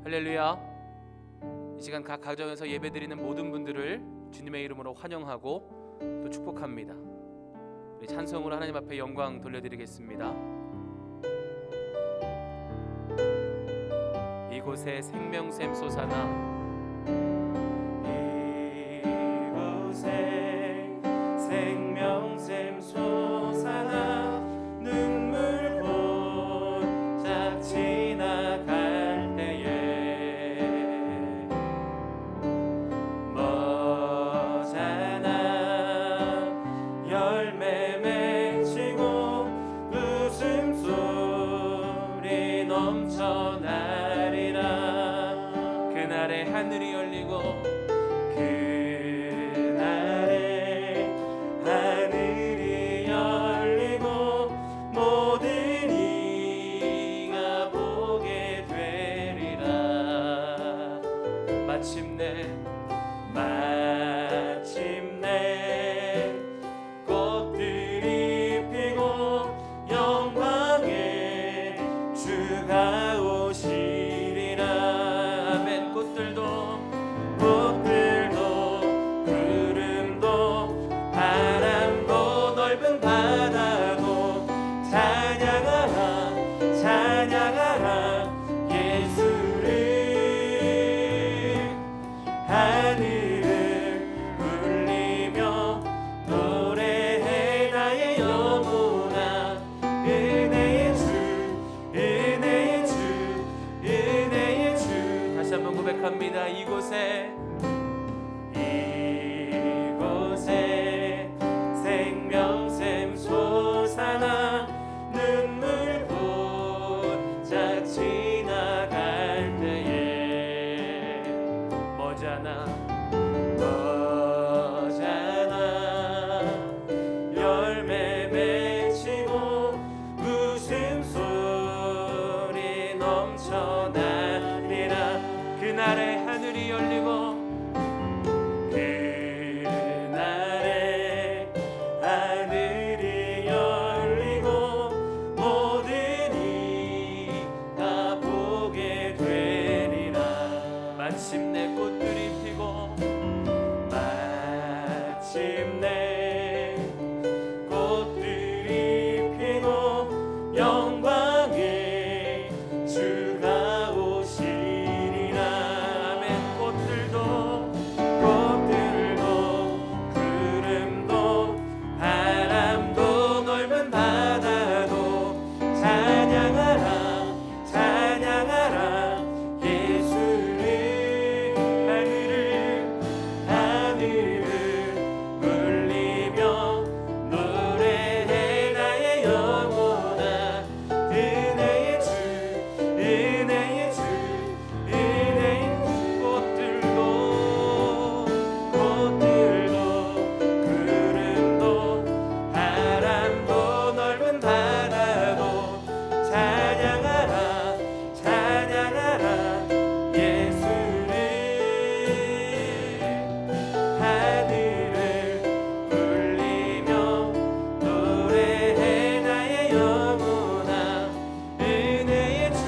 할렐루야. 이 시간 각 가정에서 예배드리는 모든 분들을 주님의 이름으로 환영하고 또 축복합니다. 우리 찬송으로 하나님 앞에 영광 돌려드리겠습니다. 이곳에 생명샘 솟아나, 이곳에 생명샘 솟아나 눈물 고작 지나갈 때에 머잖아 열매 맺히고 웃음소리 넘쳐나리라. 그날에 하늘이 열리고 모든 이가 보게 되리라. 마침내 꽃들이 피고 영광의 주가 오시리라. 아멘. 꽃들도 구름도 바람도 넓은 바다도 찬양하라 예수를. 하늘을 울리며 노래해 나의 영혼아. 은혜의 주 다시 한번 고백합니다. 이곳에 생명샘 솟아나 눈물 고작 지나갈 때에 머잖아 열매 맺히고 웃음소리 넘쳐나리라. 그날에 하늘이 열리고 모든 이가 보게 되리라. 마침내 꽃들이 피고 영광의 주가 오시리라. 아멘. 꽃들도 구름도 바람도 넓은 바다도 찬양하라 예수를. 하늘을 울리며 노래해 나의 영혼아. 은혜의 주 꽃들도 구름도 바람도 넓은 바다도 찬양하라 예수를. 하늘을 울리며 노래해 나의 영혼아. 은혜의 주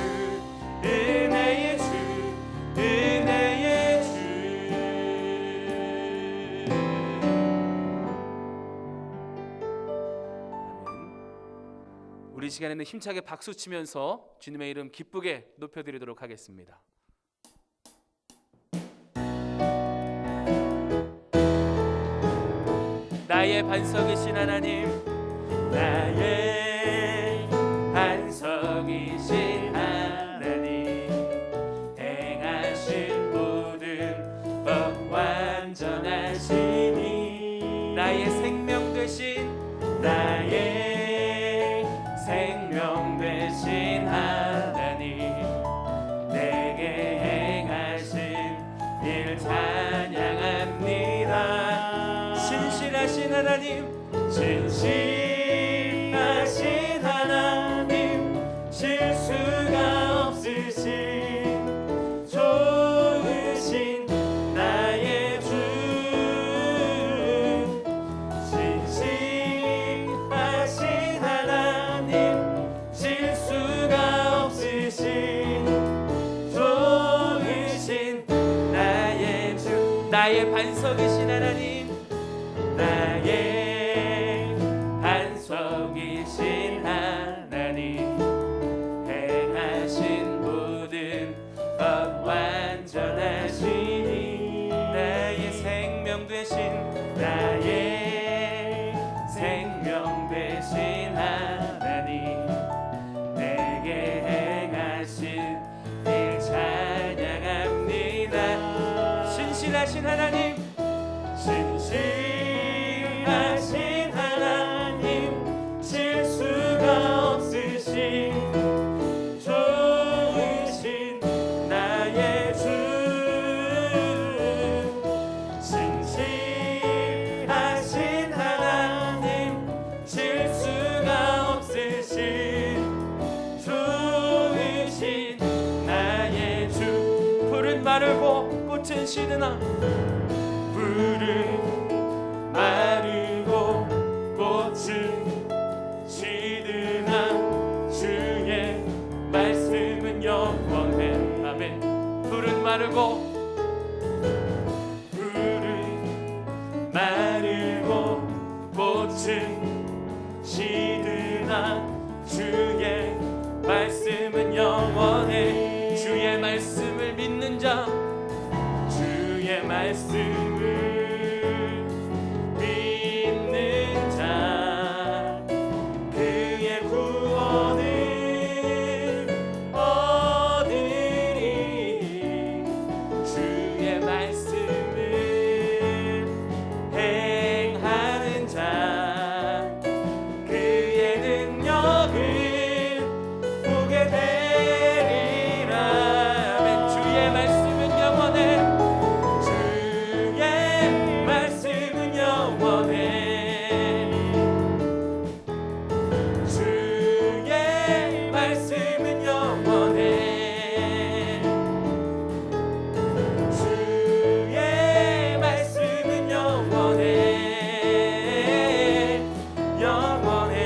우리 시간에는 힘차게 박수 치면서 주님의 이름 기쁘게 높여드리도록 하겠습니다. 나의 반석이신 하나님, 나의 반석이신 하나님, 행하신 모든 법 완전하시니 나의 생명 되신 하나님, 내게 행하신 일 찬양합니다. 신실하신 하나님, 실수가 없으신 좋으신 나의 주. 신실하신 하나님, 실수가 없으신 좋으신 시드나 푸른 마르고 꽃은 시드나 주의 말씀은 영원해. 아멘. 푸른 마르고 꽃은 시드나 주의 말씀은 영원해. 주의 말씀을 믿는 자 주의 말씀을 믿는 자 그의 구원을 얻으리. 주의 말씀을 행하는 자 그의 능력을 보게 되리라. 아멘. 주의 말씀은 영원해. 주의 말씀은 영원해. 주의 말씀은 영원해. 주의 말씀은 영원해. 영원해.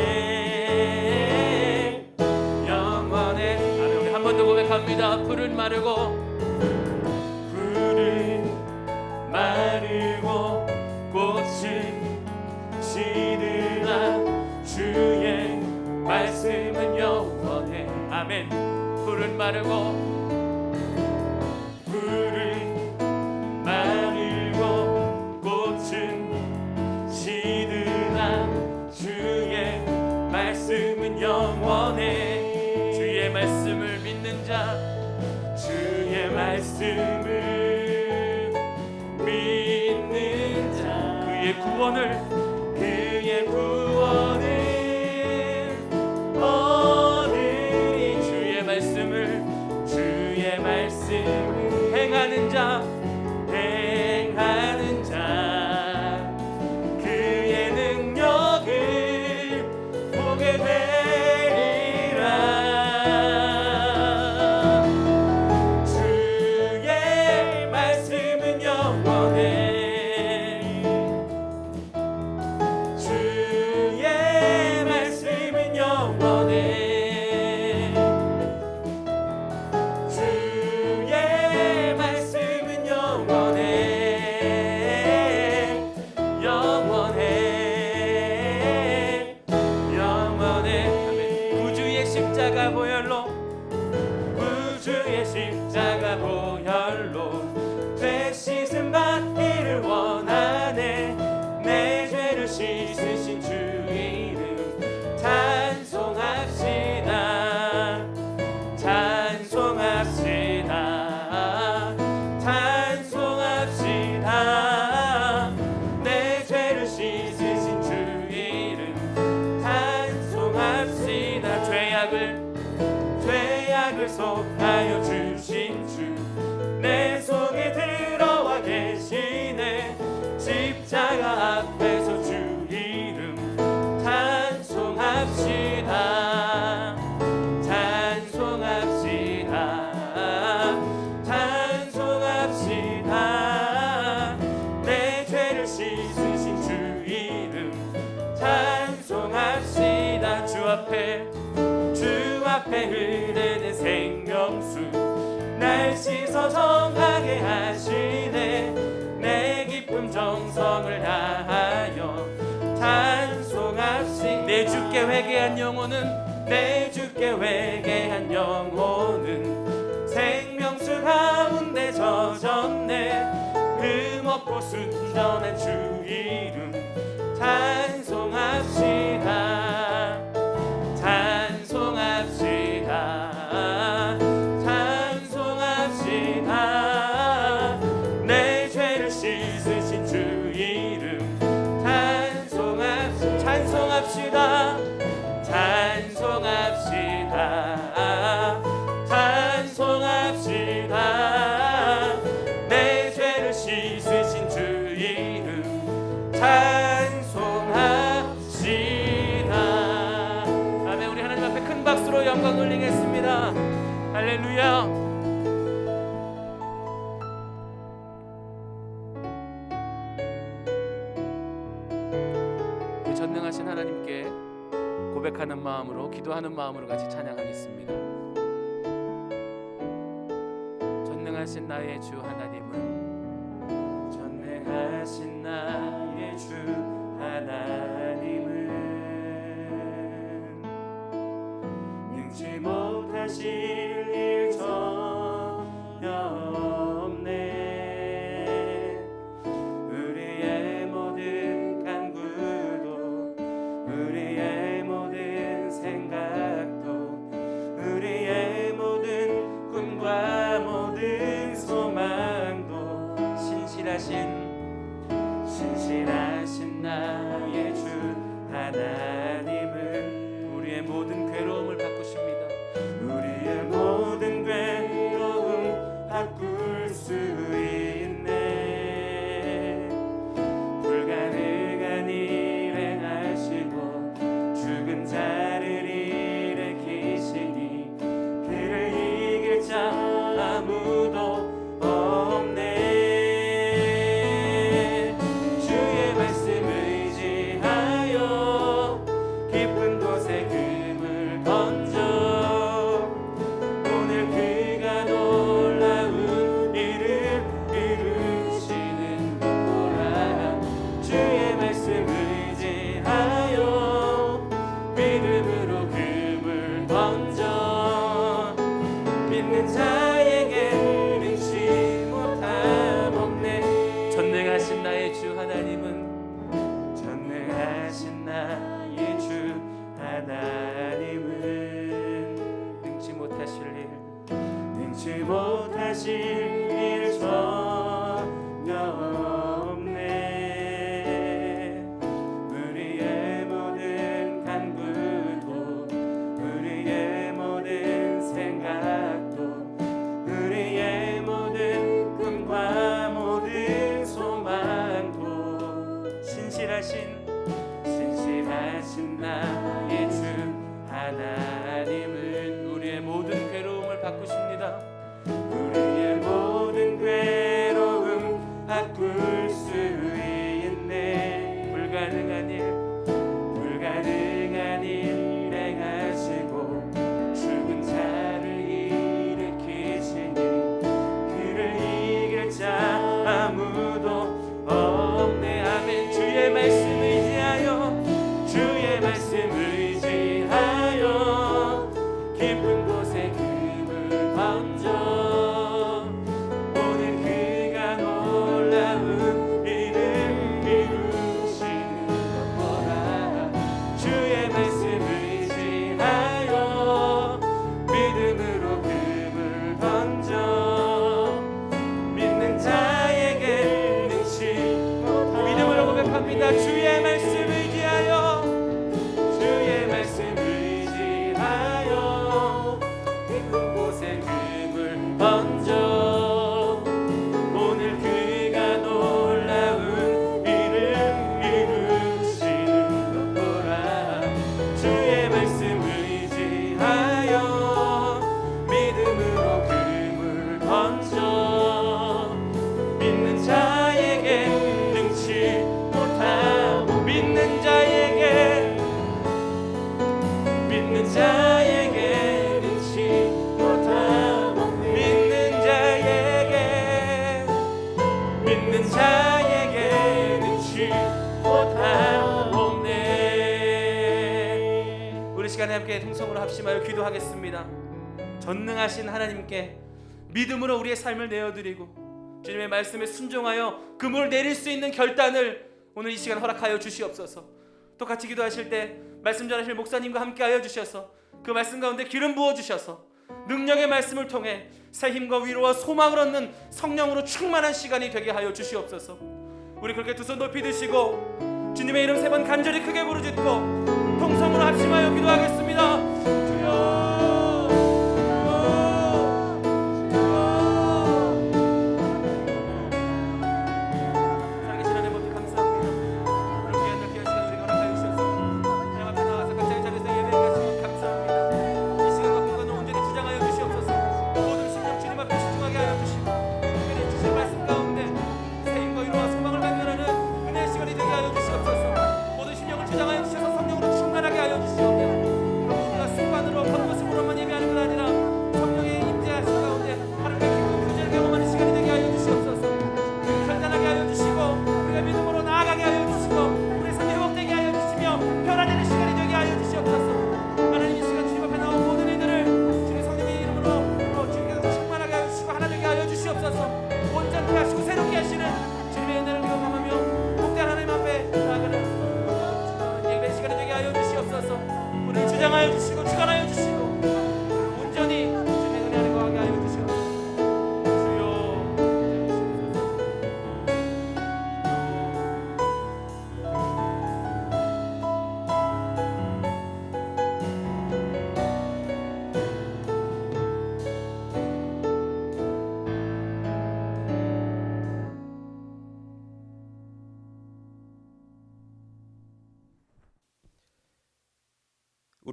영원해. 아멘. 우리 한 번 더 고백합니다. 푸른 마르고 마르고 꽃은 시드나 주의 말씀은 영원해. 아멘. 푸른 마르고 꽃은 시드나 주의 말씀은 영원해. 주의 말씀을 믿는 자 주의 말씀을 믿는 자 그의 구원을 얻으리. 주의 말씀을 행하는 자 그의 능력을 보게 되리라. 주의 말씀은 영원해. 주의 말씀은 영원해. 주의 말씀은 영원해. 영원해. 영원해. 아멘. 구주의 십자가 보혈로 구주의 십자가 보혈로 죄 씻음 받기를 원하네. 내 죄를 씻으신 주 이름 찬송합시다. 찬송합시다. 찬송합시다. 내 죄를 씻으신 주 이름 찬송합시다. 죄악을 속하여 주신 주 내 속에 들어와 계시네. 십자가 앞에서 주 이름 찬송합시다. 찬송합시다. 찬송합시다. 내 죄를 씻으신 주 이름 찬송합시다. 주 앞에 흐르는 생명수 날 씻어 정하게 하시네. 내 기쁨 정성을 다하여 찬송합시다. 내 주께 회개한 영혼은 내 주께 회개한 영혼은 생명수 가운데 젖었네. 흠없고 순전한 주 이름 찬송합시다. 찬송합시다. 찬송합시다. 내 죄를 씻으신 주 이름 찬송합시다. 찬송합시다. 찬송합시다. 찬송합시다. 내 죄를 씻으신 주 이름 찬송합시다. 아멘. 우리 하나님 앞에 큰 박수로 영광 올리겠습니다. 할렐루야. 전능하신 하나님께 고백하는 마음으로, 기도하는 마음으로 같이 찬양하겠습니다. 전능하신 나의 주 하나님은, 전능하신 나의 주 하나님은 능치 못하실 일 전혀 없네. 우리의 모든 간구도, 우리의 모든 생각도, 우리의 모든 꿈과 모든 소망도 신실하신 나의 주 하나님은 우리의 모든 괴로움을 바꾸십니다. 우리의 모든 괴로움 바꿀 수 있네. 불가능한 일 행하시고 죽은 자를 일으키시니 그를 이길 자 아무도 없네. 주의 말씀 의지하여 깊은 곳에 금을 던져 오늘 그가 놀라운 일을 이루시는 거라. 주의 말씀 의지하여 믿음으로 금을 던져 믿는 자에게 능치 못함 없네. 전능하신 나의 주 하나님은, 전능하신 나의 주 하나님은 능치 못하실 일, 능치 못하실 일 전혀 없네. 우리의 모든 간구도, 우리의 모든 생각도, 우리의 모든 꿈과 모든 소망도 신실하신 나의 주 하나님은 우리의 모든 괴로움을 바꾸십니다. 우리의 모든 괴로움 바꿀 수 있네. 불가능한 일 행하시고 죽은 자를 일으키시니 그를 이길 자 아무도 없네. 아멘. 주의 말씀 의지하여 깊은 곳에 금을 던져 오늘 그가 놀라운 일을 이루시는 거라. 주의 말씀 의지하여 믿음으로 금을 던져 믿는 자에게 능치 못함. 믿음으로 고백합니다. 주의 말씀 의지하여, 주의 말씀 의지하여 깊은 곳에 금을 던져 오늘 그가 놀라운 일을 이루시는 거라. 주의 말씀 의지하여 믿음으로 금을 던져 믿는 자에게 능치 못하고, 믿는 자에게 능치 못하고, 믿는 자에게 능치 못하고 네. 우리 시간에 함께 통성으로 합심하여 기도하겠습니다. 전능하신 하나님께 믿음으로 우리의 삶을 내어드리고 주님의 말씀에 순종하여 금을 내릴 수 있는 결단을 오늘 이 시간 허락하여 주시옵소서. 또 같이 기도하실 때 말씀 전하실 목사님과 함께하여 주셔서 그 말씀 가운데 기름 부어주셔서 능력의 말씀을 통해 새 힘과 위로와 소망을 얻는 성령으로 충만한 시간이 되게 하여 주시옵소서. 우리 그렇게 두 손 높이 드시고 주님의 이름 3번 간절히 크게 부르짖고 통성으로 합심하여 기도하겠습니다. 주여, 주장하여 사랑하여 주시고 주관하여 주시고 온전히 주님의 은혜 안에 거하게 하여 주시옵소서.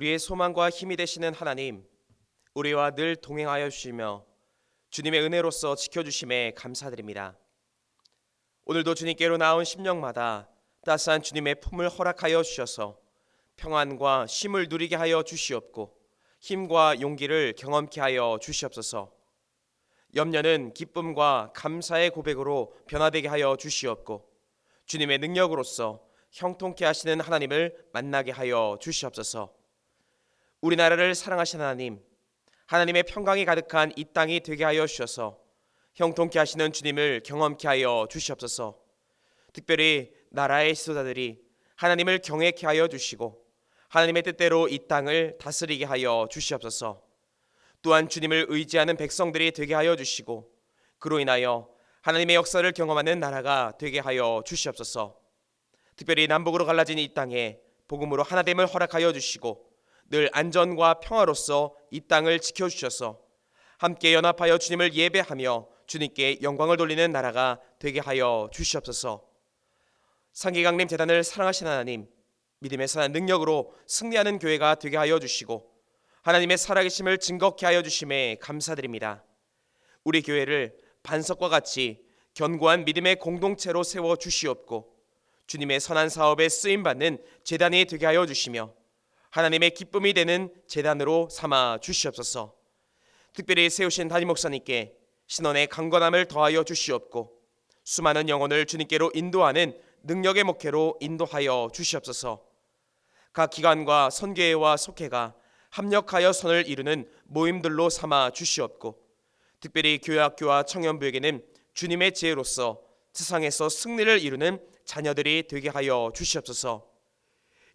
우리의 소망과 힘이 되시는 하나님, 우리와 늘 동행하여 주시며 주님의 은혜로서 지켜주심에 감사드립니다. 오늘도 주님께로 나온 심령마다 따스한 주님의 품을 허락하여 주셔서 평안과 쉼을 누리게 하여 주시옵고 힘과 용기를 경험케 하여 주시옵소서. 염려는 기쁨과 감사의 고백으로 변화되게 하여 주시옵고 주님의 능력으로서 형통케 하시는 하나님을 만나게 하여 주시옵소서. 우리나라를 사랑하시는 하나님, 하나님의 평강이 가득한 이 땅이 되게 하여 주셔서 형통케 하시는 주님을 경험케 하여 주시옵소서. 특별히 나라의 지도자들이 하나님을 경외케 하여 주시고 하나님의 뜻대로 이 땅을 다스리게 하여 주시옵소서. 또한 주님을 의지하는 백성들이 되게 하여 주시고 그로 인하여 하나님의 역사를 경험하는 나라가 되게 하여 주시옵소서. 특별히 남북으로 갈라진 이 땅에 복음으로 하나됨을 허락하여 주시고 늘 안전과 평화로서 이 땅을 지켜주셔서 함께 연합하여 주님을 예배하며 주님께 영광을 돌리는 나라가 되게 하여 주시옵소서. 상기강림 재단을 사랑하시는 하나님, 믿음의 선한 능력으로 승리하는 교회가 되게 하여 주시고 하나님의 살아계심을 증거케 하여 주심에 감사드립니다. 우리 교회를 반석과 같이 견고한 믿음의 공동체로 세워 주시옵고 주님의 선한 사업에 쓰임받는 재단이 되게 하여 주시며 하나님의 기쁨이 되는 재단으로 삼아 주시옵소서. 특별히 세우신 담임 목사님께 신원의 강건함을 더하여 주시옵고 수많은 영혼을 주님께로 인도하는 능력의 목회로 인도하여 주시옵소서. 각 기관과 선교회와 속회가 합력하여 선을 이루는 모임들로 삼아 주시옵고 특별히 교회학교와 청년부에게는 주님의 지혜로서 세상에서 승리를 이루는 자녀들이 되게 하여 주시옵소서.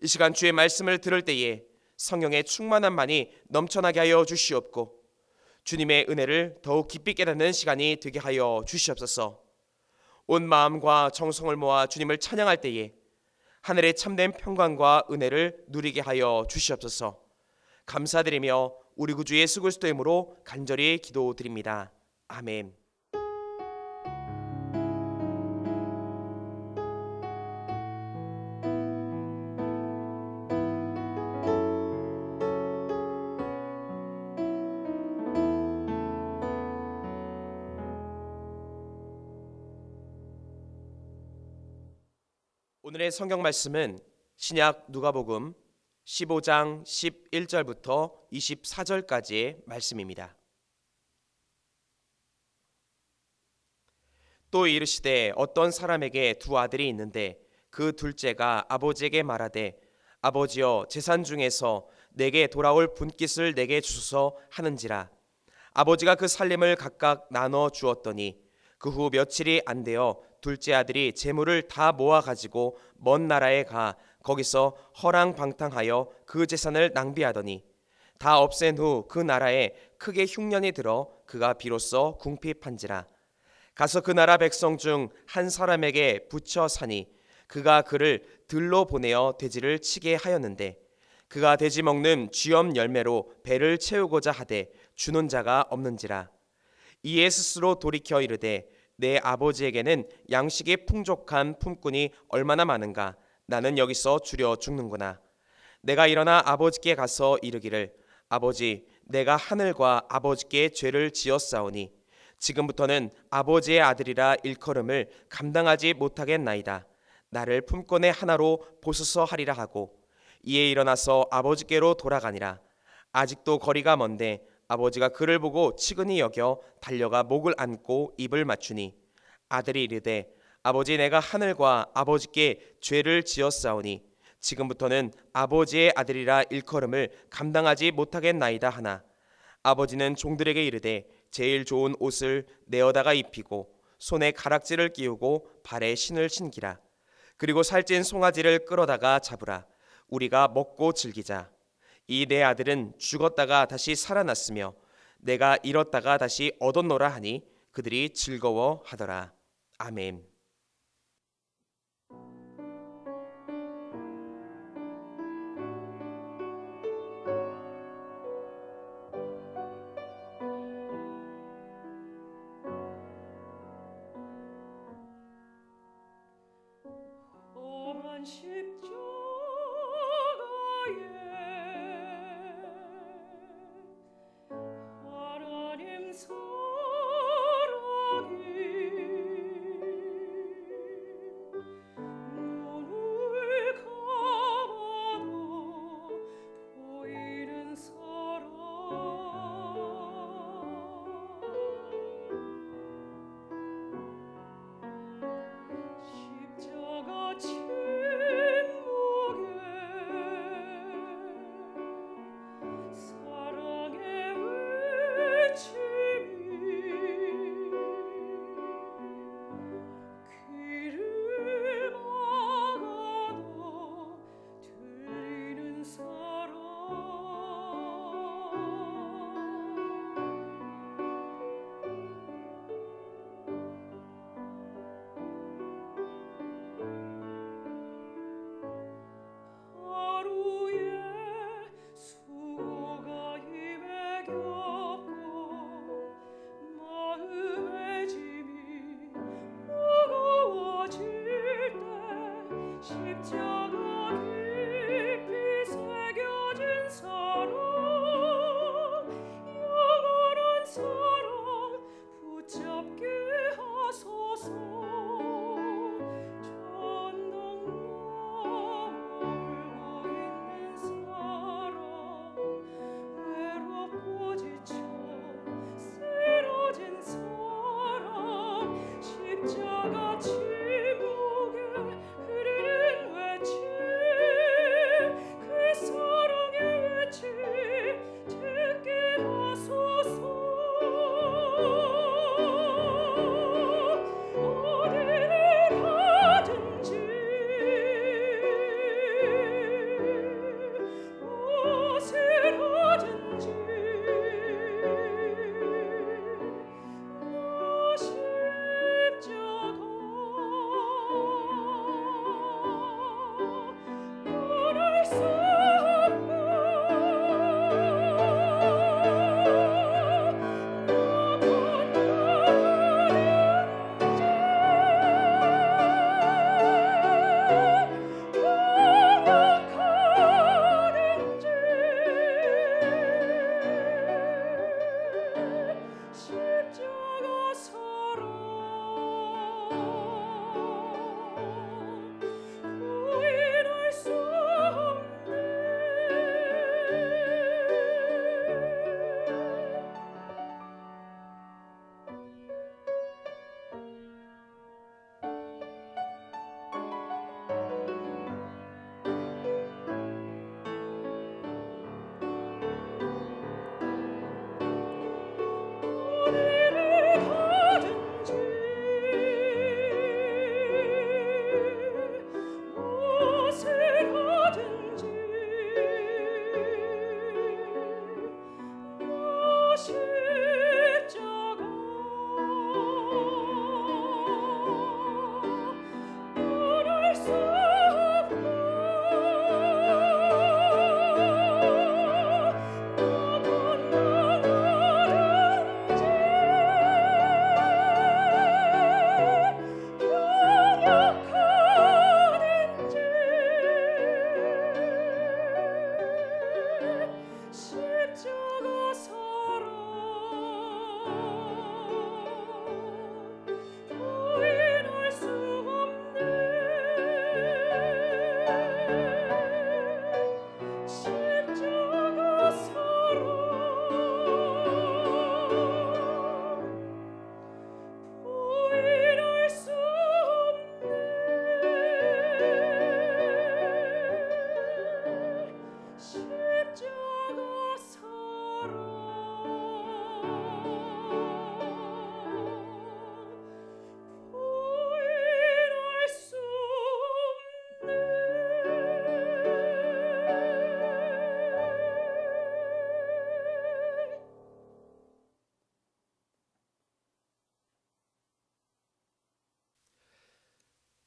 이 시간 주의 말씀을 들을 때에 성령의 충만함만이 넘쳐나게 하여 주시옵고 주님의 은혜를 더욱 깊이 깨닫는 시간이 되게 하여 주시옵소서. 온 마음과 정성을 모아 주님을 찬양할 때에 하늘의 참된 평강과 은혜를 누리게 하여 주시옵소서. 감사드리며 우리 구주 예수 그리스도의 이름으로 간절히 기도드립니다. 아멘. 오늘의 성경 말씀은 신약 누가복음 15장 11절부터 24절까지의 말씀입니다. 또 이르시되 어떤 사람에게 두 아들이 있는데 그 둘째가 아버지에게 말하되 아버지여 재산 중에서 내게 돌아올 분깃을 내게 주소서 하는지라. 아버지가 그 살림을 각각 나눠 주었더니 그 후 며칠이 안 되어 둘째 아들이 재물을 다 모아 가지고 먼 나라에 가 거기서 허랑방탕하여 그 재산을 낭비하더니 다 없앤 후 그 나라에 크게 흉년이 들어 그가 비로소 궁핍한지라. 가서 그 나라 백성 중 한 사람에게 붙여 사니 그가 그를 들로 보내어 돼지를 치게 하였는데 그가 돼지 먹는 쥐엄 열매로 배를 채우고자 하되 주는 자가 없는지라. 이에 스스로 돌이켜 이르되 내 아버지에게는 양식이 풍족한 품꾼이 얼마나 많은가. 나는 여기서 줄여 죽는구나. 내가 일어나 아버지께 가서 이르기를 아버지 내가 하늘과 아버지께 죄를 지었사오니 지금부터는 아버지의 아들이라 일컬음을 감당하지 못하겠나이다. 나를 품꾼의 하나로 보소서 하리라 하고 이에 일어나서 아버지께로 돌아가니라. 아직도 거리가 먼데 아버지가 그를 보고 치근히 여겨 달려가 목을 안고 입을 맞추니 아들이 이르되 아버지 내가 하늘과 아버지께 죄를 지었사오니 지금부터는 아버지의 아들이라 일컬음을 감당하지 못하겠나이다 하나 아버지는 종들에게 이르되 제일 좋은 옷을 내어다가 입히고 손에 가락지를 끼우고 발에 신을 신기라. 그리고 살찐 송아지를 끌어다가 잡으라. 우리가 먹고 즐기자. 이 내 아들은 죽었다가 다시 살아났으며 내가 잃었다가 다시 얻었노라 하니 그들이 즐거워하더라. 아멘. 험한 십자가에 하나님 사랑이 눈을 감아도 보이는 사랑 십자가 침묵에 사랑의 외침이 귀를 막아도 들리는 사랑 하루에 수고가 입에 겹고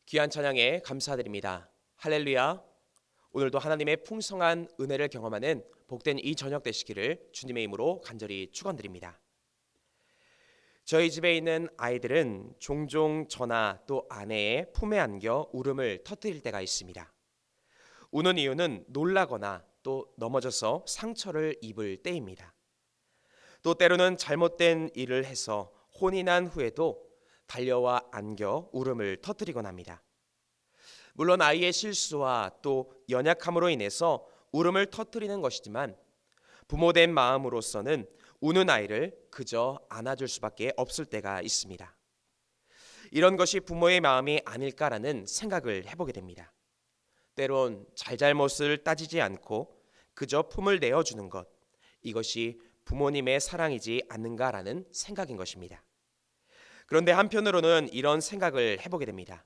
귀한 찬양에 감사드립니다. 할렐루야. 오늘도 하나님의 풍성한 은혜를 경험하는 복된 이 저녁 되시기를 주님의 이름으로 간절히 축원드립니다. 저희 집에 있는 아이들은 종종 저나 또 아내의 품에 안겨 울음을 터뜨릴 때가 있습니다. 우는 이유는 놀라거나 또 넘어져서 상처를 입을 때입니다. 또 때로는 잘못된 일을 해서 혼이 난 후에도 달려와 안겨 울음을 터뜨리곤 합니다. 물론 아이의 실수와 또 연약함으로 인해서 울음을 터뜨리는 것이지만 부모된 마음으로서는 우는 아이를 그저 안아줄 수밖에 없을 때가 있습니다. 이런 것이 부모의 마음이 아닐까라는 생각을 해보게 됩니다. 때론 잘잘못을 따지지 않고 그저 품을 내어주는 것, 이것이 부모님의 사랑이지 않는가라는 생각인 것입니다. 그런데 한편으로는 이런 생각을 해보게 됩니다.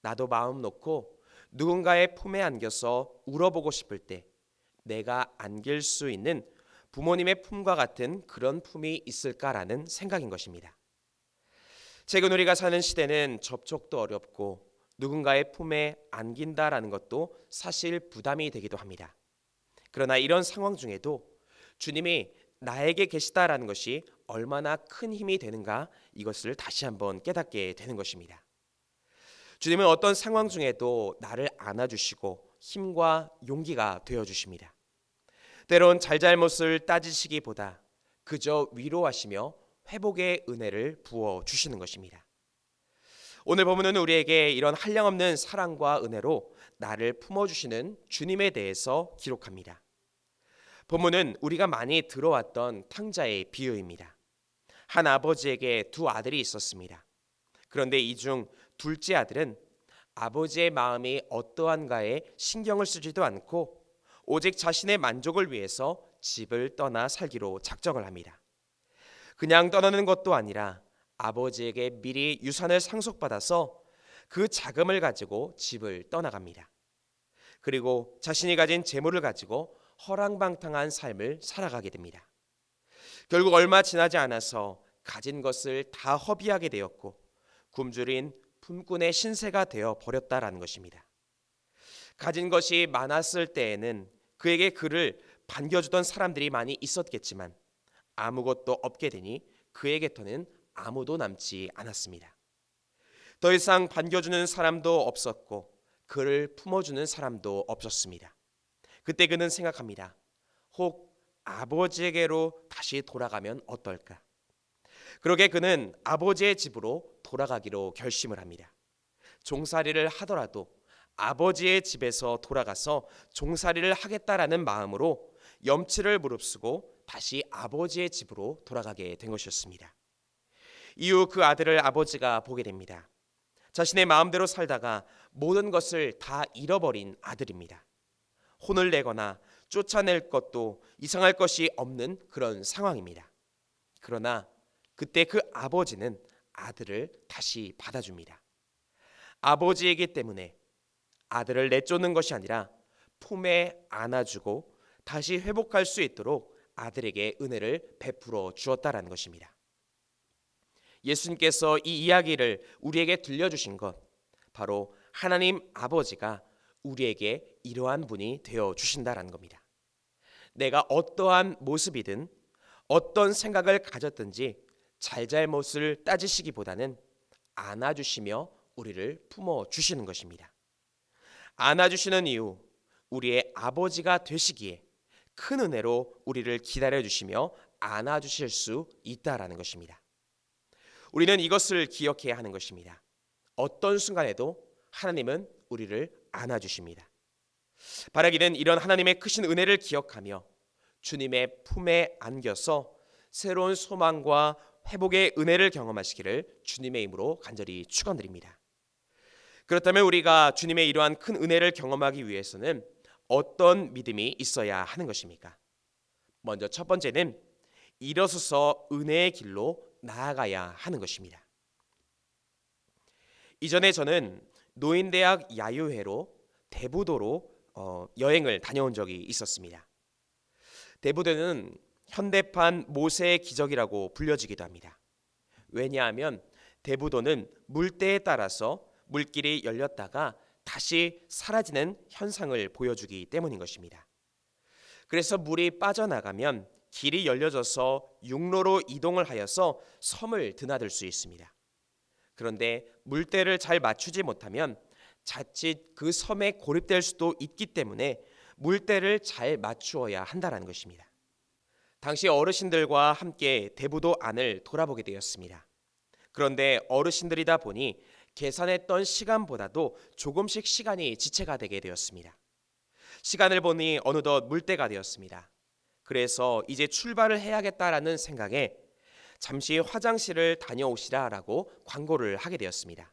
나도 마음 놓고 누군가의 품에 안겨서 울어보고 싶을 때 내가 안길 수 있는 부모님의 품과 같은 그런 품이 있을까라는 생각인 것입니다. 최근 우리가 사는 시대는 접촉도 어렵고 누군가의 품에 안긴다라는 것도 사실 부담이 되기도 합니다. 그러나 이런 상황 중에도 주님이 나에게 계시다라는 것이 얼마나 큰 힘이 되는가, 이것을 다시 한번 깨닫게 되는 것입니다. 주님은 어떤 상황 중에도 나를 안아주시고 힘과 용기가 되어주십니다. 때론 잘잘못을 따지시기보다 그저 위로하시며 회복의 은혜를 부어주시는 것입니다. 오늘 본문은 우리에게 이런 한량없는 사랑과 은혜로 나를 품어주시는 주님에 대해서 기록합니다. 본문은 우리가 많이 들어왔던 탕자의 비유입니다. 한 아버지에게 두 아들이 있었습니다. 그런데 이 중 둘째 아들은 아버지의 마음이 어떠한가에 신경을 쓰지도 않고 오직 자신의 만족을 위해서 집을 떠나 살기로 작정을 합니다. 그냥 떠나는 것도 아니라 아버지에게 미리 유산을 상속받아서 그 자금을 가지고 집을 떠나갑니다. 그리고 자신이 가진 재물을 가지고 허랑방탕한 삶을 살아가게 됩니다. 결국 얼마 지나지 않아서 가진 것을 다 허비하게 되었고 굶주린 품꾼의 신세가 되어 버렸다라는 것입니다. 가진 것이 많았을 때에는 그에게 그를 반겨주던 사람들이 많이 있었겠지만 아무것도 없게 되니 그에게서는 아무도 남지 않았습니다. 더 이상 반겨주는 사람도 없었고 그를 품어주는 사람도 없었습니다. 그때 그는 생각합니다. 혹 아버지에게로 다시 돌아가면 어떨까? 그러게 그는 아버지의 집으로 돌아가기로 결심을 합니다. 종살이를 하더라도 아버지의 집에서 돌아가서 종살이를 하겠다라는 마음으로 염치를 무릅쓰고 다시 아버지의 집으로 돌아가게 된 것이었습니다. 이후 그 아들을 아버지가 보게 됩니다. 자신의 마음대로 살다가 모든 것을 다 잃어버린 아들입니다. 혼을 내거나 쫓아낼 것도 이상할 것이 없는 그런 상황입니다. 그러나 그때 그 아버지는 아들을 다시 받아줍니다. 아버지이기 때문에 아들을 내쫓는 것이 아니라 품에 안아주고 다시 회복할 수 있도록 아들에게 은혜를 베풀어 주었다라는 것입니다. 예수님께서 이 이야기를 우리에게 들려주신 것, 바로 하나님 아버지가 우리에게 이러한 분이 되어 주신다라는 겁니다. 내가 어떠한 모습이든 어떤 생각을 가졌든지 잘잘못을 따지시기보다는 안아주시며 우리를 품어주시는 것입니다. 안아주시는 이유, 우리의 아버지가 되시기에 큰 은혜로 우리를 기다려주시며 안아주실 수 있다라는 것입니다. 우리는 이것을 기억해야 하는 것입니다. 어떤 순간에도 하나님은 우리를 안아주십니다. 바라기는 이런 하나님의 크신 은혜를 기억하며 주님의 품에 안겨서 새로운 소망과 회복의 은혜를 경험하시기를 주님의 이름으로 간절히 축원드립니다. 그렇다면 우리가 주님의 이러한 큰 은혜를 경험하기 위해서는 어떤 믿음이 있어야 하는 것입니까? 먼저 첫 번째는 일어서서 은혜의 길로 나아가야 하는 것입니다. 이전에 저는 노인대학 야유회로 대부도로 여행을 다녀온 적이 있었습니다. 대부도는 현대판 모세의 기적이라고 불려지기도 합니다. 왜냐하면 대부도는 물때에 따라서 물길이 열렸다가 다시 사라지는 현상을 보여주기 때문인 것입니다. 그래서 물이 빠져나가면 길이 열려져서 육로로 이동을 하여서 섬을 드나들 수 있습니다. 그런데 물때를 잘 맞추지 못하면 자칫 그 섬에 고립될 수도 있기 때문에 물때를 잘 맞추어야 한다는 것입니다. 당시 어르신들과 함께 대부도 안을 돌아보게 되었습니다. 그런데 어르신들이다 보니 계산했던 시간보다도 조금씩 시간이 지체가 되게 되었습니다. 시간을 보니 어느덧 물때가 되었습니다. 그래서 이제 출발을 해야겠다라는 생각에 잠시 화장실을 다녀오시라라고 광고를 하게 되었습니다.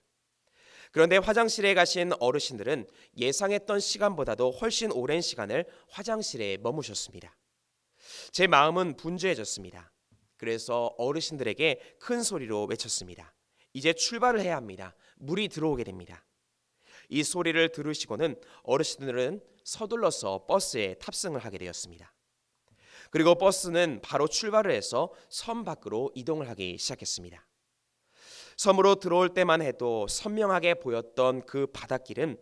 그런데 화장실에 가신 어르신들은 예상했던 시간보다도 훨씬 오랜 시간을 화장실에 머무셨습니다. 제 마음은 분주해졌습니다. 그래서 어르신들에게 큰 소리로 외쳤습니다. 이제 출발을 해야 합니다. 물이 들어오게 됩니다. 이 소리를 들으시고는 어르신들은 서둘러서 버스에 탑승을 하게 되었습니다. 그리고 버스는 바로 출발을 해서 섬 밖으로 이동을 하기 시작했습니다. 섬으로 들어올 때만 해도 선명하게 보였던 그 바닷길은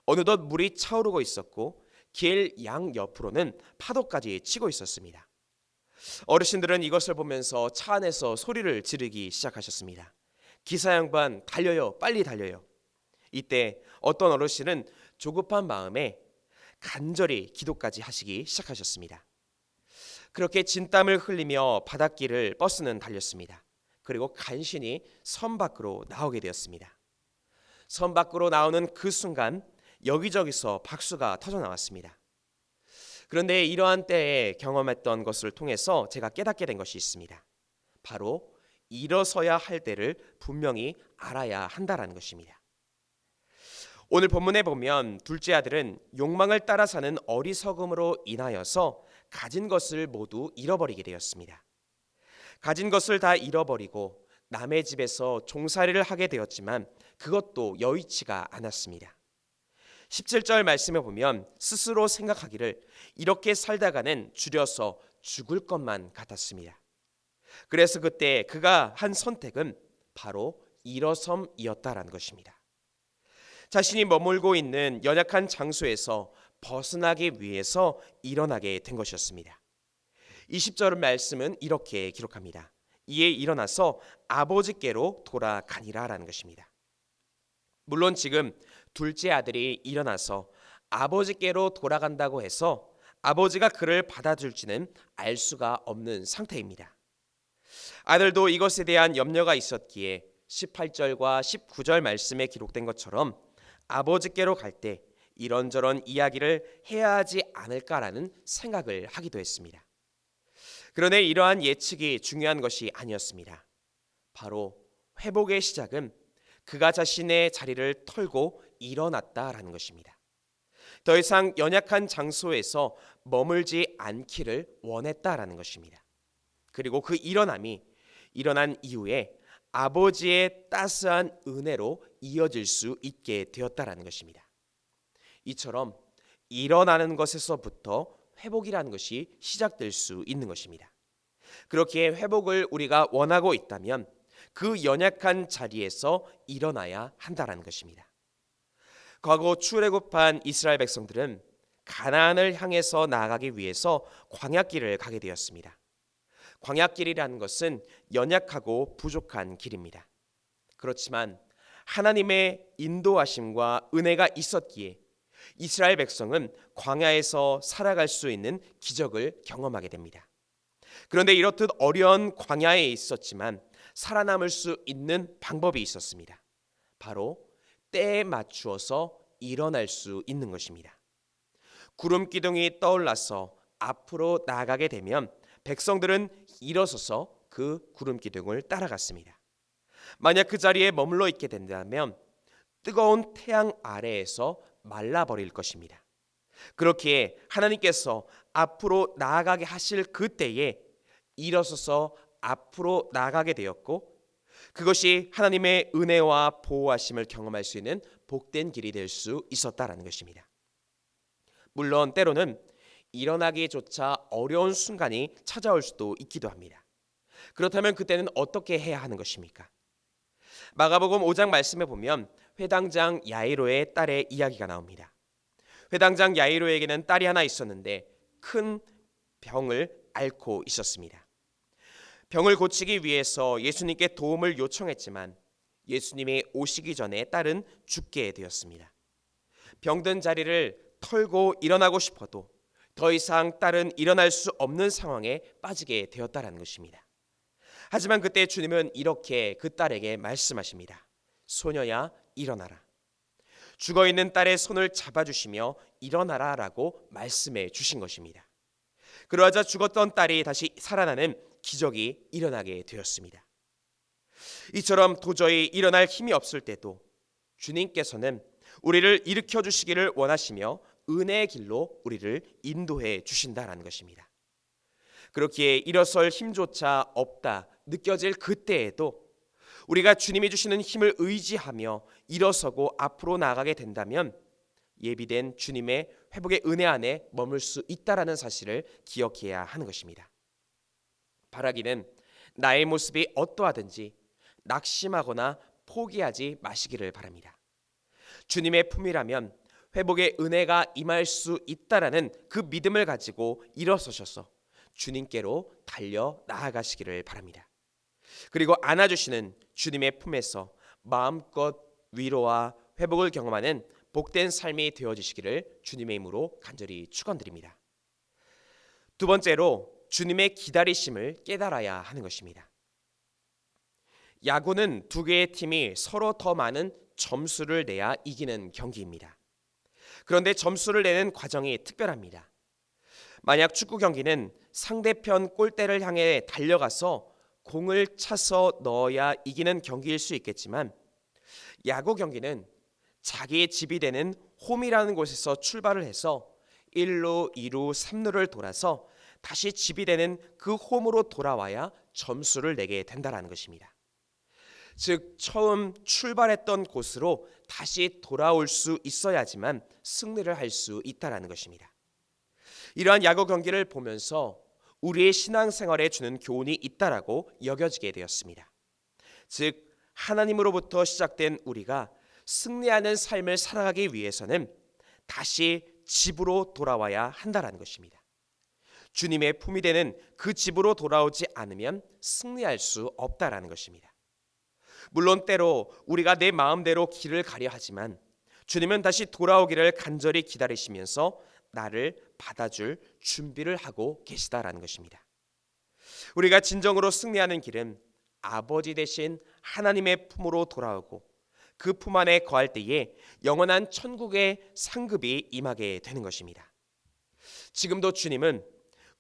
어느덧 물이 차오르고 있었고 길 양옆으로는 파도까지 치고 있었습니다. 어르신들은 이것을 보면서 차 안에서 소리를 지르기 시작하셨습니다. 기사 양반 달려요, 빨리 달려요. 이때 어떤 어르신은 조급한 마음에 간절히 기도까지 하시기 시작하셨습니다. 그렇게 진땀을 흘리며 바닷길을 버스는 달렸습니다. 그리고 간신히 섬 밖으로 나오게 되었습니다. 섬 밖으로 나오는 그 순간 여기저기서 박수가 터져 나왔습니다. 그런데 이러한 때에 경험했던 것을 통해서 제가 깨닫게 된 것이 있습니다. 바로 일어서야 할 때를 분명히 알아야 한다라는 것입니다. 오늘 본문에 보면 둘째 아들은 욕망을 따라 사는 어리석음으로 인하여서 가진 것을 모두 잃어버리게 되었습니다. 가진 것을 다 잃어버리고 남의 집에서 종살이를 하게 되었지만 그것도 여의치가 않았습니다. 17절 말씀에 보면 스스로 생각하기를 이렇게 살다가는 줄여서 죽을 것만 같았습니다. 그래서 그때 그가 한 선택은 바로 일어섬이었다라는 것입니다. 자신이 머물고 있는 연약한 장소에서 벗어나기 위해서 일어나게 된 것이었습니다. 20절 말씀은 이렇게 기록합니다. 이에 일어나서 아버지께로 돌아가니라라는 것입니다. 물론 지금 둘째 아들이 일어나서 아버지께로 돌아간다고 해서 아버지가 그를 받아줄지는 알 수가 없는 상태입니다. 아들도 이것에 대한 염려가 있었기에 18절과 19절 말씀에 기록된 것처럼 아버지께로 갈 때 이런저런 이야기를 해야 하지 않을까라는 생각을 하기도 했습니다. 그런데 이러한 예측이 중요한 것이 아니었습니다. 바로 회복의 시작은 그가 자신의 자리를 털고 일어났다라는 것입니다. 더 이상 연약한 장소에서 머물지 않기를 원했다라는 것입니다. 그리고 그 일어남이 일어난 이후에 아버지의 따스한 은혜로 이어질 수 있게 되었다라는 것입니다. 이처럼 일어나는 것에서부터 회복이라는 것이 시작될 수 있는 것입니다. 그렇게 회복을 우리가 원하고 있다면 그 연약한 자리에서 일어나야 한다라는 것입니다. 과거 출애굽한 이스라엘 백성들은 가나안을 향해서 나아가기 위해서 광야길을 가게 되었습니다. 광야길이라는 것은 연약하고 부족한 길입니다. 그렇지만 하나님의 인도하심과 은혜가 있었기에 이스라엘 백성은 광야에서 살아갈 수 있는 기적을 경험하게 됩니다. 그런데 이렇듯 어려운 광야에 있었지만 살아남을 수 있는 방법이 있었습니다. 바로 때에 맞추어서 일어날 수 있는 것입니다. 구름 기둥이 떠올라서 앞으로 나아가게 되면 백성들은 일어서서 그 구름 기둥을 따라갔습니다. 만약 그 자리에 머물러 있게 된다면 뜨거운 태양 아래에서 말라버릴 것입니다. 그렇기에 하나님께서 앞으로 나아가게 하실 그때에 일어서서 앞으로 나아가게 되었고 그것이 하나님의 은혜와 보호하심을 경험할 수 있는 복된 길이 될 수 있었다라는 것입니다. 물론 때로는 일어나기조차 어려운 순간이 찾아올 수도 있기도 합니다. 그렇다면 그때는 어떻게 해야 하는 것입니까? 마가복음 5장 말씀에 보면 회당장 야이로의 딸의 이야기가 나옵니다. 회당장 야이로에게는 딸이 하나 있었는데 큰 병을 앓고 있었습니다. 병을 고치기 위해서 예수님께 도움을 요청했지만 예수님이 오시기 전에 딸은 죽게 되었습니다. 병든 자리를 털고 일어나고 싶어도 더 이상 딸은 일어날 수 없는 상황에 빠지게 되었다라는 것입니다. 하지만 그때 주님은 이렇게 그 딸에게 말씀하십니다. 소녀야, 일어나라. 죽어있는 딸의 손을 잡아주시며 일어나라 라고 말씀해 주신 것입니다. 그러자 죽었던 딸이 다시 살아나는 기적이 일어나게 되었습니다. 이처럼 도저히 일어날 힘이 없을 때도 주님께서는 우리를 일으켜 주시기를 원하시며 은혜의 길로 우리를 인도해 주신다라는 것입니다. 그렇기에 일어설 힘조차 없다 느껴질 그때에도 우리가 주님이 주시는 힘을 의지하며 일어서고 앞으로 나아가게 된다면 예비된 주님의 회복의 은혜 안에 머물 수 있다라는 사실을 기억해야 하는 것입니다. 바라기는 나의 모습이 어떠하든지 낙심하거나 포기하지 마시기를 바랍니다. 주님의 품이라면 회복의 은혜가 임할 수 있다라는 그 믿음을 가지고 일어서셔서 주님께로 달려 나아가시기를 바랍니다. 그리고 안아주시는 주님의 품에서 마음껏 위로와 회복을 경험하는 복된 삶이 되어주시기를 주님의 이름으로 간절히 축원드립니다. 두 번째로 주님의 기다리심을 깨달아야 하는 것입니다. 야구는 두 개의 팀이 서로 더 많은 점수를 내야 이기는 경기입니다. 그런데 점수를 내는 과정이 특별합니다. 만약 축구 경기는 상대편 골대를 향해 달려가서 공을 차서 넣어야 이기는 경기일 수 있겠지만 야구 경기는 자기의 집이 되는 홈이라는 곳에서 출발을 해서 1루, 2루, 3루를 돌아서 다시 집이 되는 그 홈으로 돌아와야 점수를 내게 된다는 것입니다. 즉 처음 출발했던 곳으로 다시 돌아올 수 있어야지만 승리를 할 수 있다는 것입니다. 이러한 야구 경기를 보면서 우리의 신앙생활에 주는 교훈이 있다라고 여겨지게 되었습니다. 즉 하나님으로부터 시작된 우리가 승리하는 삶을 살아가기 위해서는 다시 집으로 돌아와야 한다라는 것입니다. 주님의 품이 되는 그 집으로 돌아오지 않으면 승리할 수 없다라는 것입니다. 물론 때로 우리가 내 마음대로 길을 가려 하지만 주님은 다시 돌아오기를 간절히 기다리시면서 나를 받아줄 준비를 하고 계시다라는 것입니다. 우리가 진정으로 승리하는 길은 아버지 되신 하나님의 품으로 돌아오고 그 품 안에 거할 때에 영원한 천국의 상급이 임하게 되는 것입니다. 지금도 주님은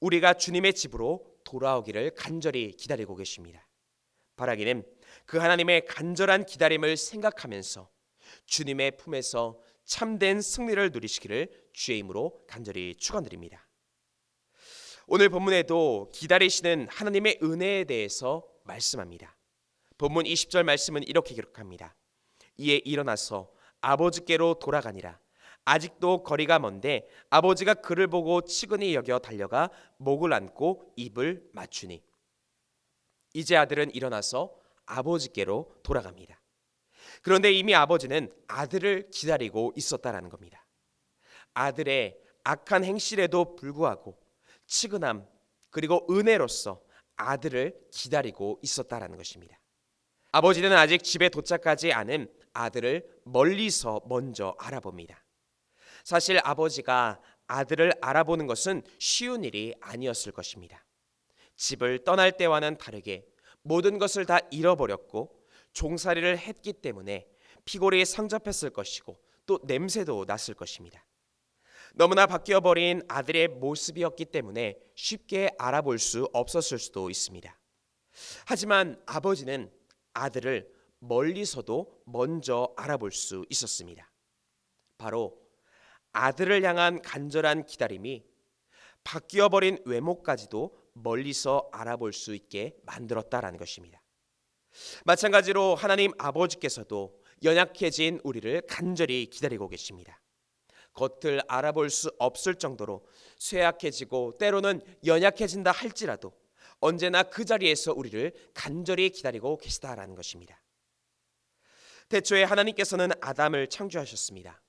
우리가 주님의 집으로 돌아오기를 간절히 기다리고 계십니다. 바라기는 그 하나님의 간절한 기다림을 생각하면서 주님의 품에서 참된 승리를 누리시기를 주의 이름으로 간절히 축원드립니다. 오늘 본문에도 기다리시는 하나님의 은혜에 대해서 말씀합니다. 본문 20절 말씀은 이렇게 기록합니다. 이에 일어나서 아버지께로 돌아가니라. 아직도 거리가 먼데 아버지가 그를 보고 치근히 여겨 달려가 목을 안고 입을 맞추니. 이제 아들은 일어나서 아버지께로 돌아갑니다. 그런데 이미 아버지는 아들을 기다리고 있었다라는 겁니다. 아들의 악한 행실에도 불구하고 치근함 그리고 은혜로서 아들을 기다리고 있었다라는 것입니다. 아버지는 아직 집에 도착하지 않은 아들을 멀리서 먼저 알아봅니다. 사실 아버지가 아들을 알아보는 것은 쉬운 일이 아니었을 것입니다. 집을 떠날 때와는 다르게 모든 것을 다 잃어버렸고 종살이를 했기 때문에 피골이 상접했을 것이고 또 냄새도 났을 것입니다. 너무나 바뀌어버린 아들의 모습이었기 때문에 쉽게 알아볼 수 없었을 수도 있습니다. 하지만 아버지는 아들을 멀리서도 먼저 알아볼 수 있었습니다. 바로 아들을 향한 간절한 기다림이 바뀌어버린 외모까지도 멀리서 알아볼 수 있게 만들었다라는 것입니다. 마찬가지로 하나님 아버지께서도 연약해진 우리를 간절히 기다리고 계십니다. 겉을 알아볼 수 없을 정도로 쇠약해지고 때로는 연약해진다 할지라도 언제나 그 자리에서 우리를 간절히 기다리고 계시다라는 것입니다. 태초에 하나님께서는 아담을 창조하셨습니다.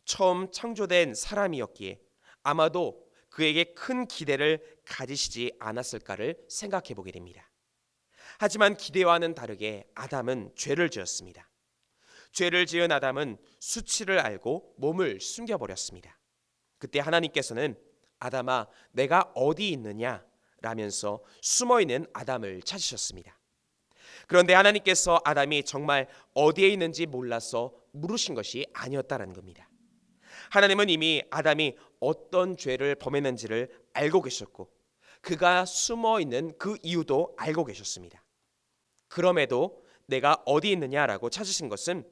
처음 창조된 사람이었기에 아마도 그에게 큰 기대를 가지시지 않았을까를 생각해 보게 됩니다. 하지만 기대와는 다르게 아담은 죄를 지었습니다. 죄를 지은 아담은 수치를 알고 몸을 숨겨버렸습니다. 그때 하나님께서는 아담아, 내가 어디 있느냐? 라면서 숨어있는 아담을 찾으셨습니다. 그런데 하나님께서 아담이 정말 어디에 있는지 몰라서 물으신 것이 아니었다는 겁니다. 하나님은 이미 아담이 어떤 죄를 범했는지를 알고 계셨고 그가 숨어있는 그 이유도 알고 계셨습니다. 그럼에도 내가 어디 있느냐라고 찾으신 것은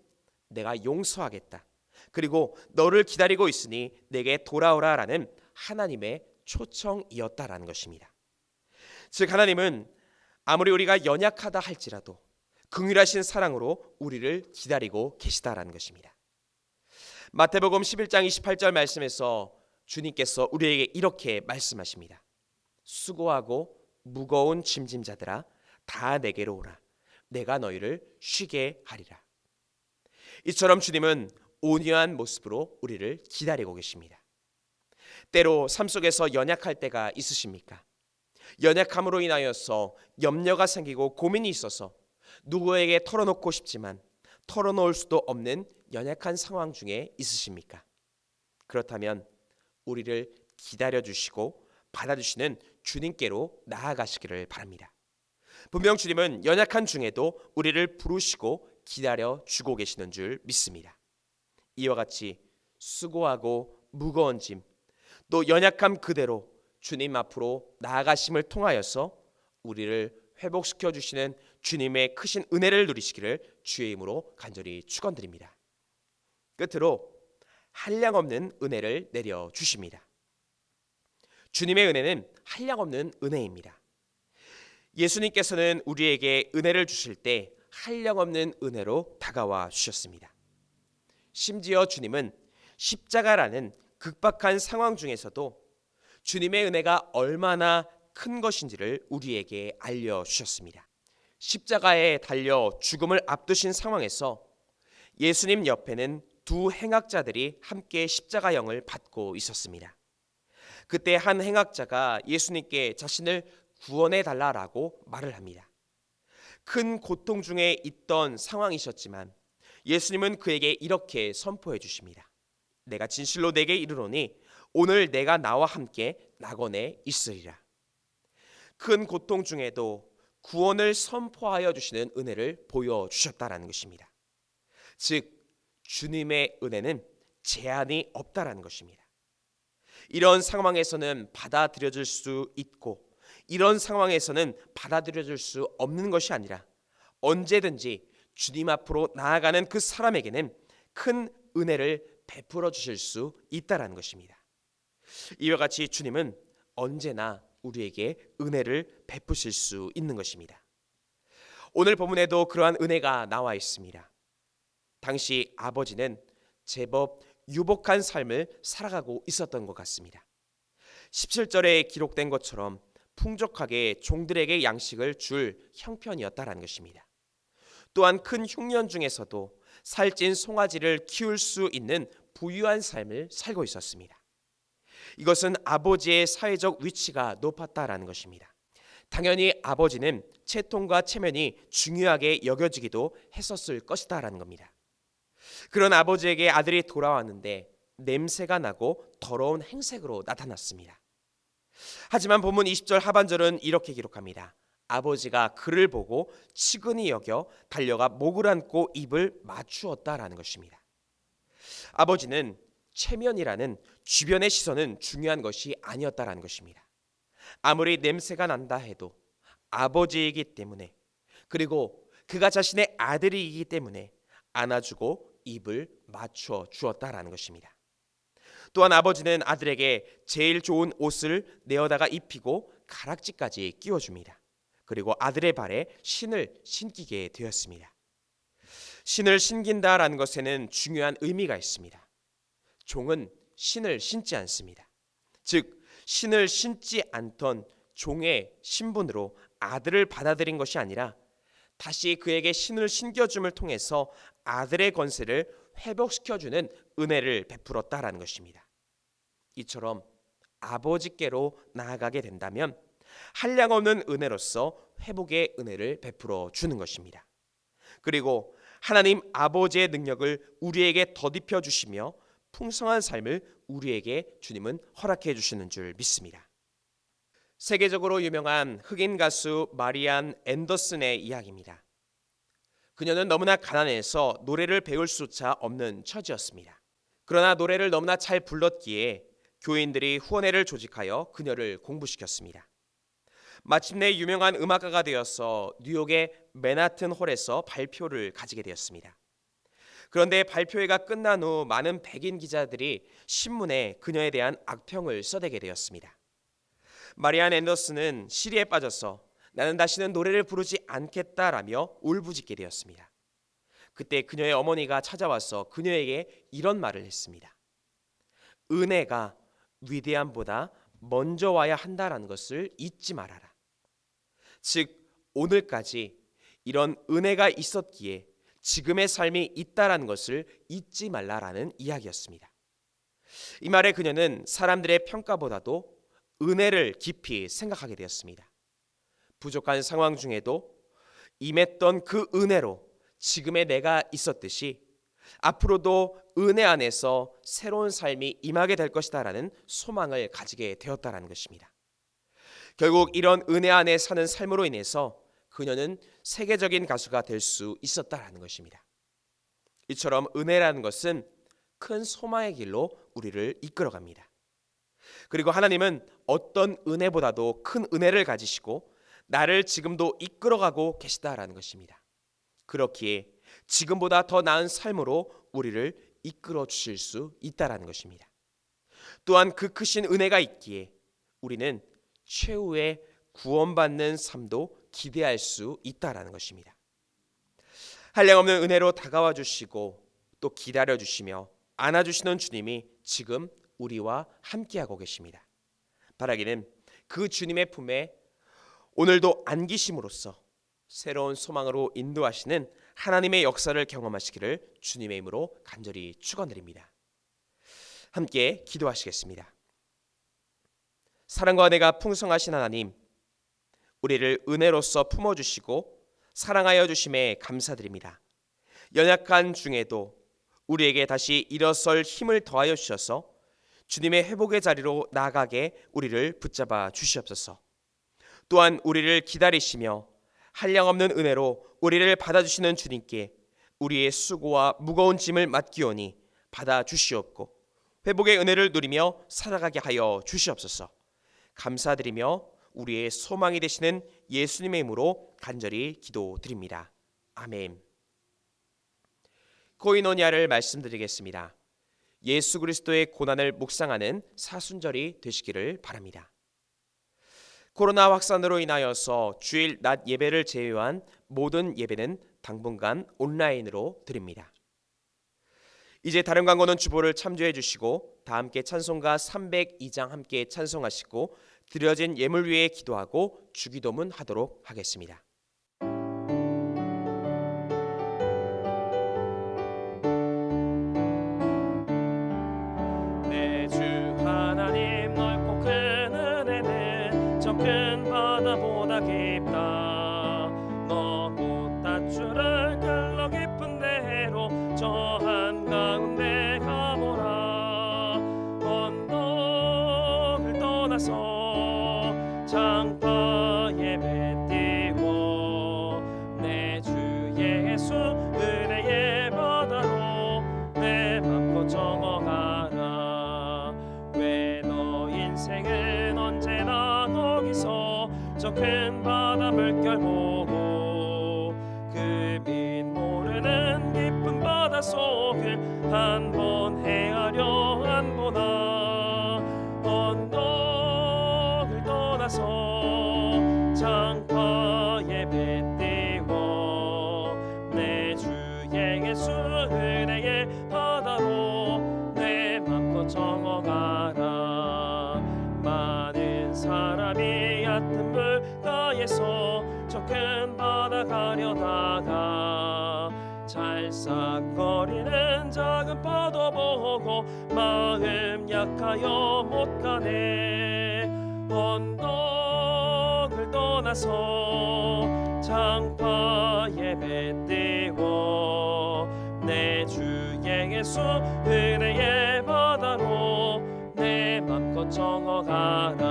내가 용서하겠다. 그리고 너를 기다리고 있으니 내게 돌아오라라는 하나님의 초청이었다라는 것입니다. 즉 하나님은 아무리 우리가 연약하다 할지라도 긍휼하신 사랑으로 우리를 기다리고 계시다라는 것입니다. 마태복음 11장 28절 말씀에서 주님께서 우리에게 이렇게 말씀하십니다. 수고하고 무거운 짐진 자들아 다 내게로 오라. 내가 너희를 쉬게 하리라. 이처럼 주님은 온유한 모습으로 우리를 기다리고 계십니다. 때로 삶 속에서 연약할 때가 있으십니까? 연약함으로 인하여서 염려가 생기고 고민이 있어서 누구에게 털어놓고 싶지만 털어놓을 수도 없는 연약한 상황 중에 있으십니까? 그렇다면 우리를 기다려주시고 받아주시는 주님께로 나아가시기를 바랍니다. 분명 주님은 연약한 중에도 우리를 부르시고 기다려주고 계시는 줄 믿습니다. 이와 같이 수고하고 무거운 짐, 또 연약함 그대로 주님 앞으로 나아가심을 통하여서 우리를 회복시켜 주시는 주님의 크신 은혜를 누리시기를 주의 이름으로 간절히 축원드립니다. 끝으로 한량없는 은혜를 내려 주십니다. 주님의 은혜는 한량없는 은혜입니다. 예수님께서는 우리에게 은혜를 주실 때 한량없는 은혜로 다가와 주셨습니다. 심지어 주님은 십자가라는 극박한 상황 중에서도 주님의 은혜가 얼마나 큰 것인지를 우리에게 알려주셨습니다. 십자가에 달려 죽음을 앞두신 상황에서 예수님 옆에는 두 행악자들이 함께 십자가형을 받고 있었습니다. 그때 한 행악자가 예수님께 자신을 구원해 달라라고 말을 합니다. 큰 고통 중에 있던 상황이셨지만 예수님은 그에게 이렇게 선포해 주십니다. 내가 진실로 내게 이르노니 오늘 내가 나와 함께 낙원에 있으리라. 큰 고통 중에도 구원을 선포하여 주시는 은혜를 보여주셨다라는 것입니다. 즉 주님의 은혜는 제한이 없다라는 것입니다. 이런 상황에서는 받아들여질 수 있고 이런 상황에서는 받아들여질 수 없는 것이 아니라 언제든지 주님 앞으로 나아가는 그 사람에게는 큰 은혜를 베풀어 주실 수 있다라는 것입니다. 이와 같이 주님은 언제나 우리에게 은혜를 베푸실 수 있는 것입니다. 오늘 본문에도 그러한 은혜가 나와 있습니다. 당시 아버지는 제법 유복한 삶을 살아가고 있었던 것 같습니다. 17절에 기록된 것처럼 풍족하게 종들에게 양식을 줄 형편이었다라는 것입니다. 또한 큰 흉년 중에서도 살찐 송아지를 키울 수 있는 부유한 삶을 살고 있었습니다. 이것은 아버지의 사회적 위치가 높았다라는 것입니다. 당연히 아버지는 채통과 체면이 중요하게 여겨지기도 했었을 것이다라는 겁니다. 그런 아버지에게 아들이 돌아왔는데 냄새가 나고 더러운 행색으로 나타났습니다. 하지만 본문 20절 하반절은 이렇게 기록합니다. 아버지가 그를 보고 치근히 여겨 달려가 목을 안고 입을 맞추었다라는 것입니다. 아버지는 체면이라는 주변의 시선은 중요한 것이 아니었다라는 것입니다. 아무리 냄새가 난다 해도 아버지이기 때문에 그리고 그가 자신의 아들이기 때문에 안아주고 입을 맞춰 주었다라는 것입니다. 또한 아버지는 아들에게 제일 좋은 옷을 내어다가 입히고 가락지까지 끼워줍니다. 그리고 아들의 발에 신을 신기게 되었습니다. 신을 신긴다라는 것에는 중요한 의미가 있습니다. 종은 신을 신지 않습니다. 즉 신을 신지 않던 종의 신분으로 아들을 받아들인 것이 아니라 다시 그에게 신을 신겨줌을 통해서 아들의 권세를 회복시켜주는 은혜를 베풀었다라는 것입니다. 이처럼 아버지께로 나아가게 된다면 한량없는 은혜로서 회복의 은혜를 베풀어 주는 것입니다. 그리고 하나님 아버지의 능력을 우리에게 덧입혀 주시며 풍성한 삶을 우리에게 주님은 허락해 주시는 줄 믿습니다. 세계적으로 유명한 흑인 가수 마리안 앤더슨의 이야기입니다. 그녀는 너무나 가난해서 노래를 배울 수조차 없는 처지였습니다. 그러나 노래를 너무나 잘 불렀기에 교인들이 후원회를 조직하여 그녀를 공부시켰습니다. 마침내 유명한 음악가가 되어서 뉴욕의 맨하튼 홀에서 발표를 가지게 되었습니다. 그런데 발표회가 끝난 후 많은 백인 기자들이 신문에 그녀에 대한 악평을 써대게 되었습니다. 마리안 앤더슨은 시리에 빠져서 나는 다시는 노래를 부르지 않겠다라며 울부짖게 되었습니다. 그때 그녀의 어머니가 찾아와서 그녀에게 이런 말을 했습니다. 은혜가 위대함보다 먼저 와야 한다라는 것을 잊지 말아라. 즉 오늘까지 이런 은혜가 있었기에 지금의 삶이 있다라는 것을 잊지 말라라는 이야기였습니다. 이 말에 그녀는 사람들의 평가보다도 은혜를 깊이 생각하게 되었습니다. 부족한 상황 중에도 임했던 그 은혜로 지금의 내가 있었듯이 앞으로도 은혜 안에서 새로운 삶이 임하게 될 것이다라는 소망을 가지게 되었다라는 것입니다. 결국 이런 은혜 안에 사는 삶으로 인해서 그녀는 세계적인 가수가 될 수 있었다라는 것입니다. 이처럼 은혜라는 것은 큰 소망의 길로 우리를 이끌어갑니다. 그리고 하나님은 어떤 은혜보다도 큰 은혜를 가지시고 나를 지금도 이끌어가고 계시다라는 것입니다. 그렇기에 지금보다 더 나은 삶으로 우리를 이끌어 주실 수 있다라는 것입니다. 또한 그 크신 은혜가 있기에 우리는 최후의 구원받는 삶도 기대할 수 있다라는 것입니다. 한량없는 은혜로 다가와 주시고 또 기다려 주시며 안아 주시는 주님이 지금 우리와 함께하고 계십니다. 바라기는 그 주님의 품에 오늘도 안기심으로써 새로운 소망으로 인도하시는 하나님의 역사를 경험하시기를 주님의 이름으로 간절히 축원드립니다. 함께 기도하시겠습니다. 사랑과 은혜가 풍성하신 하나님, 우리를 은혜로서 품어주시고 사랑하여 주심에 감사드립니다. 연약한 중에도 우리에게 다시 일어설 힘을 더하여 주셔서 주님의 회복의 자리로 나아가게 우리를 붙잡아 주시옵소서. 또한 우리를 기다리시며 한량없는 은혜로 우리를 받아주시는 주님께 우리의 수고와 무거운 짐을 맡기오니 받아주시옵고 회복의 은혜를 누리며 살아가게 하여 주시옵소서. 감사드리며 우리의 소망이 되시는 예수님의 이름으로 간절히 기도드립니다. 아멘. 코이노니아를 말씀드리겠습니다. 예수 그리스도의 고난을 묵상하는 사순절이 되시기를 바랍니다. 코로나 확산으로 인하여서 주일 낮 예배를 제외한 모든 예배는 당분간 온라인으로 드립니다. 이제 다른 광고는 주보를 참조해 주시고 다 함께 찬송가 302장 함께 찬송하시고 드려진 예물 위에 기도하고 주기도문 하도록 하겠습니다. 내 주 하나님 넓고 큰 은혜는 저 큰 바다보다 깊다. 너무 닷줄을 끌러 깊은 대로 저 한가운데 가보라. 언덕을 떠나서 장파에 배 띄워 내 주 예수 은혜의 바다로 내 맘껏 정어가라. 왜 너 인생은 언제나 거기서 저 큰 바다 물결 보고 그 빛 모르는 깊은 바다 속을 한번 헤아려 안 보나. 언덕을 떠나서 장파에 배 띄워 내 주 예수 은혜의 바다로 내 맘껏 정어가라. 많은 사람이 얕은 물가에서 저 큰 바다 가려다가 찰싹거리는 작은 파도 보고 마음 약하여 못 가네. 언덕을 떠나서 장파에 배 띄워 내 주 예수 은혜의 바다로 내 맘껏 정어가라.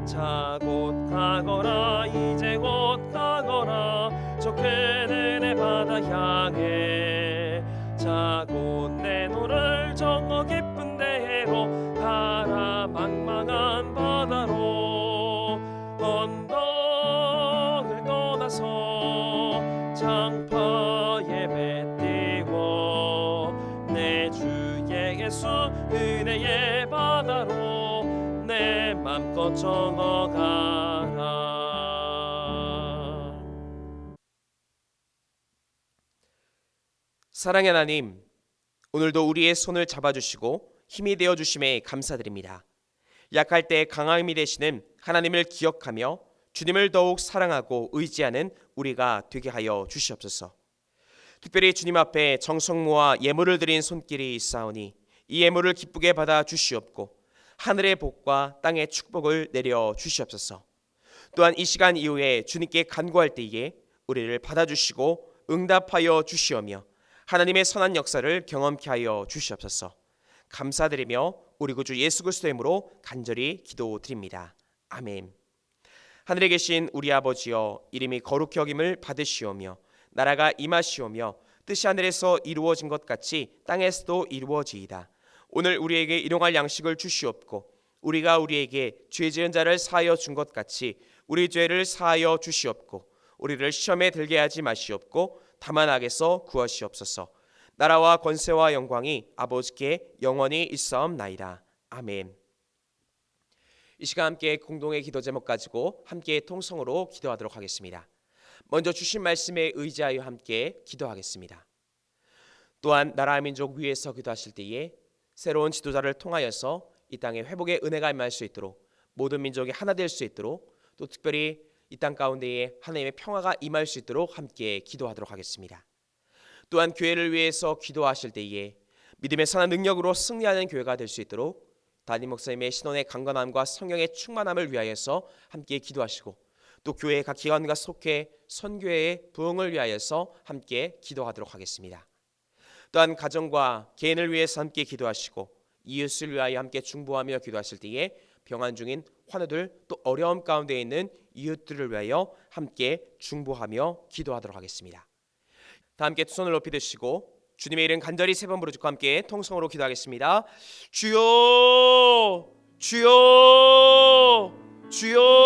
자 곧 가거라 이제 곧 가거라 저 큰 은혜 바다 향해. 자 곧 내 노를 정어 깊은 데로 가라 망망한 바다로. 언덕을 떠나서 장파에 배 띄워 내 주 예수 은혜의 바다로 내 맘껏 정어가라. 사랑의 하나님, 오늘도 우리의 손을 잡아주시고 힘이 되어주심에 감사드립니다. 약할 때 강함이 되시는 하나님을 기억하며 주님을 더욱 사랑하고 의지하는 우리가 되게 하여 주시옵소서. 특별히 주님 앞에 정성 모아 예물을 드린 손길이 있사오니 이 예물을 기쁘게 받아 주시옵고 하늘의 복과 땅의 축복을 내려 주시옵소서. 또한 이 시간 이후에 주님께 간구할 때에 우리를 받아주시고 응답하여 주시오며 하나님의 선한 역사를 경험케 하여 주시옵소서. 감사드리며 우리 구주 예수 그리스도의 이름으로 간절히 기도드립니다. 아멘. 하늘에 계신 우리 아버지여, 이름이 거룩히 여김을 받으시오며 나라가 임하시오며 뜻이 하늘에서 이루어진 것 같이 땅에서도 이루어지이다. 오늘 우리에게 일용할 양식을 주시옵고 우리가 우리에게 죄 지은 자를 사하여 준 것 같이 우리 죄를 사하여 주시옵고 우리를 시험에 들게 하지 마시옵고 다만 악에서 구하시옵소서. 나라와 권세와 영광이 아버지께 영원히 있사옵나이다. 아멘. 이 시간 함께 공동의 기도 제목 가지고 함께 통성으로 기도하도록 하겠습니다. 먼저 주신 말씀에 의지하여 함께 기도하겠습니다. 또한 나라 민족 위에서 기도하실 때에 새로운 지도자를 통하여서 이 땅에 회복의 은혜가 임할 수 있도록 모든 민족이 하나 될 수 있도록 또 특별히 이 땅 가운데에 하나님의 평화가 임할 수 있도록 함께 기도하도록 하겠습니다. 또한 교회를 위해서 기도하실 때에 믿음의 선한 능력으로 승리하는 교회가 될 수 있도록 담임 목사님의 신원의 강건함과 성령의 충만함을 위하여서 함께 기도하시고 또 교회의 각 기관과 속회 선교회의 부흥을 위하여서 함께 기도하도록 하겠습니다. 또한 가정과 개인을 위해서 함께 기도하시고 이웃을 위하여 함께 중보하며 기도하실 때에 병환 중인 환우들 또 어려움 가운데 있는 이웃들을 위하여 함께 중보하며 기도하도록 하겠습니다. 다 함께 두 손을 높이 드시고 주님의 이름 간절히 세 번 부르짖고 함께 통성으로 기도하겠습니다. 주여 주여 주여